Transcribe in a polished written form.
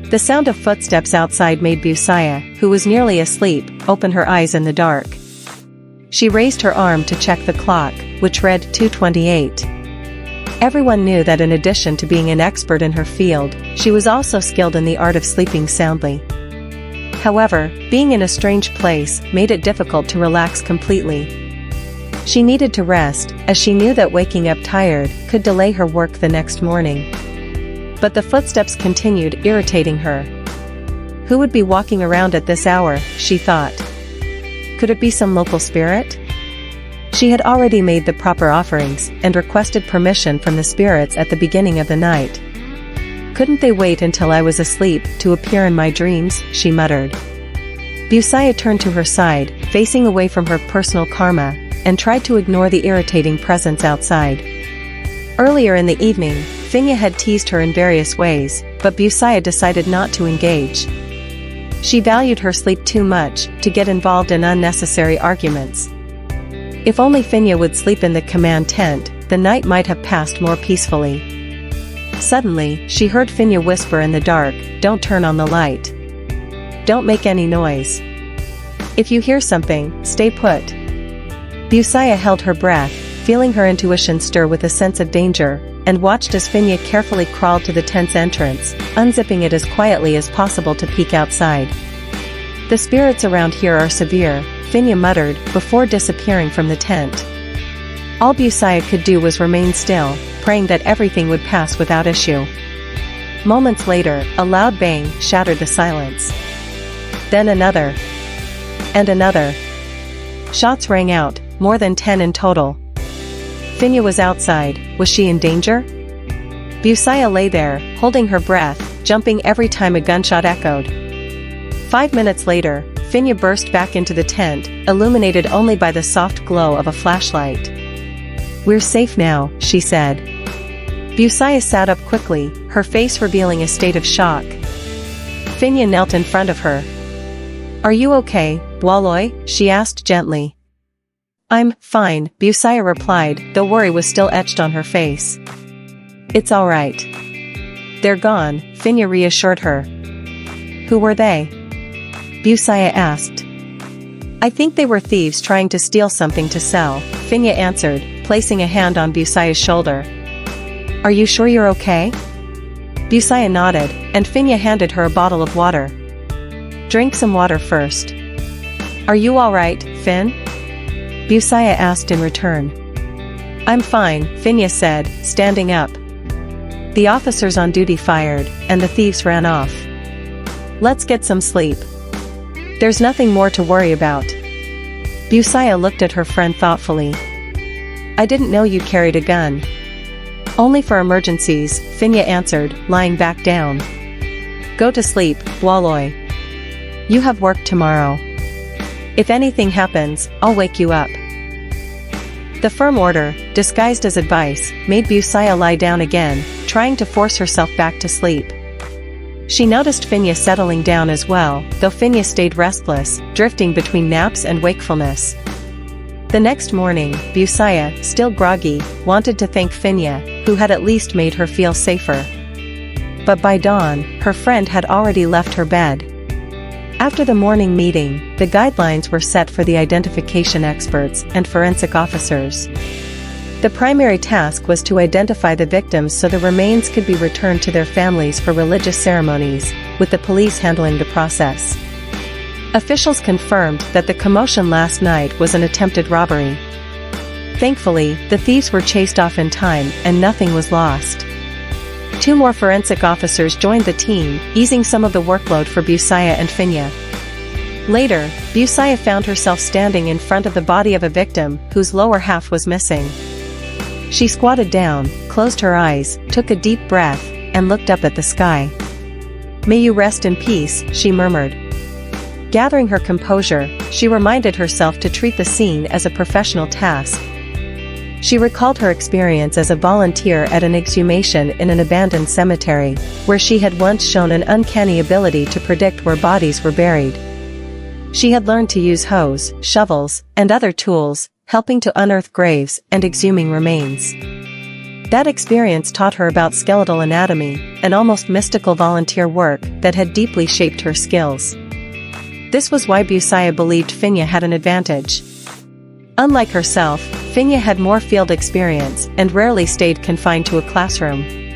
The sound of footsteps outside made Busiah, who was nearly asleep, open her eyes in the dark. She raised her arm to check the clock, which read 2:28. Everyone knew that in addition to being an expert in her field, she was also skilled in the art of sleeping soundly. However, being in a strange place made it difficult to relax completely. She needed to rest, as she knew that waking up tired could delay her work the next morning. But the footsteps continued, irritating her. Who would be walking around at this hour, she thought. Could it be some local spirit? She had already made the proper offerings and requested permission from the spirits at the beginning of the night. Couldn't they wait until I was asleep to appear in my dreams, she muttered. Busiah turned to her side, facing away from her personal karma, and tried to ignore the irritating presence outside. Earlier in the evening, Finya had teased her in various ways, but Busiah decided not to engage. She valued her sleep too much to get involved in unnecessary arguments. If only Finya would sleep in the command tent, the night might have passed more peacefully. Suddenly, she heard Finya whisper in the dark, "Don't turn on the light. Don't make any noise. If you hear something, stay put." Busiah held her breath, feeling her intuition stir with a sense of danger, and watched as Finya carefully crawled to the tent's entrance, unzipping it as quietly as possible to peek outside. "The spirits around here are severe," Finya muttered, before disappearing from the tent. All Busiah could do was remain still, praying that everything would pass without issue. Moments later, a loud bang shattered the silence. Then another. And another. Shots rang out, more than 10 in total. Finya was outside. Was she in danger? Busiah lay there, holding her breath, jumping every time a gunshot echoed. 5 minutes later, Finya burst back into the tent, illuminated only by the soft glow of a flashlight. "We're safe now," she said. Busiah sat up quickly, her face revealing a state of shock. Finya knelt in front of her. "Are you okay, Walloy?" she asked gently. "I'm fine," Busiah replied, though worry was still etched on her face. "It's all right. They're gone," Finya reassured her. "Who were they?" Busiah asked. "I think they were thieves trying to steal something to sell," Finya answered, placing a hand on Busiah's shoulder. "Are you sure you're okay?" Busiah nodded, and Finya handed her a bottle of water. "Drink some water first." "Are you all right, Fin?" Busiah asked in return. "I'm fine," Finya said, standing up. The officers on duty fired, and the thieves ran off. "Let's get some sleep. There's nothing more to worry about." Busiah looked at her friend thoughtfully. "I didn't know you carried a gun." "Only for emergencies," Finya answered, lying back down. "Go to sleep, Walloy. You have work tomorrow. If anything happens, I'll wake you up." The firm order, disguised as advice, made Busiah lie down again, trying to force herself back to sleep. She noticed Finya settling down as well, though Finya stayed restless, drifting between naps and wakefulness. The next morning, Busiah, still groggy, wanted to thank Finya, who had at least made her feel safer. But by dawn, her friend had already left her bed. After the morning meeting, the guidelines were set for the identification experts and forensic officers. The primary task was to identify the victims so the remains could be returned to their families for religious ceremonies, with the police handling the process. Officials confirmed that the commotion last night was an attempted robbery. Thankfully, the thieves were chased off in time and nothing was lost. 2 more forensic officers joined the team, easing some of the workload for Busiah and Finya. Later, Busiah found herself standing in front of the body of a victim whose lower half was missing. She squatted down, closed her eyes, took a deep breath, and looked up at the sky. "May you rest in peace," she murmured. Gathering her composure, she reminded herself to treat the scene as a professional task. She recalled her experience as a volunteer at an exhumation in an abandoned cemetery, where she had once shown an uncanny ability to predict where bodies were buried. She had learned to use hoes, shovels, and other tools, helping to unearth graves and exhuming remains. That experience taught her about skeletal anatomy and almost mystical volunteer work that had deeply shaped her skills. This was why Busia believed Finya had an advantage. Unlike herself, Finya had more field experience and rarely stayed confined to a classroom.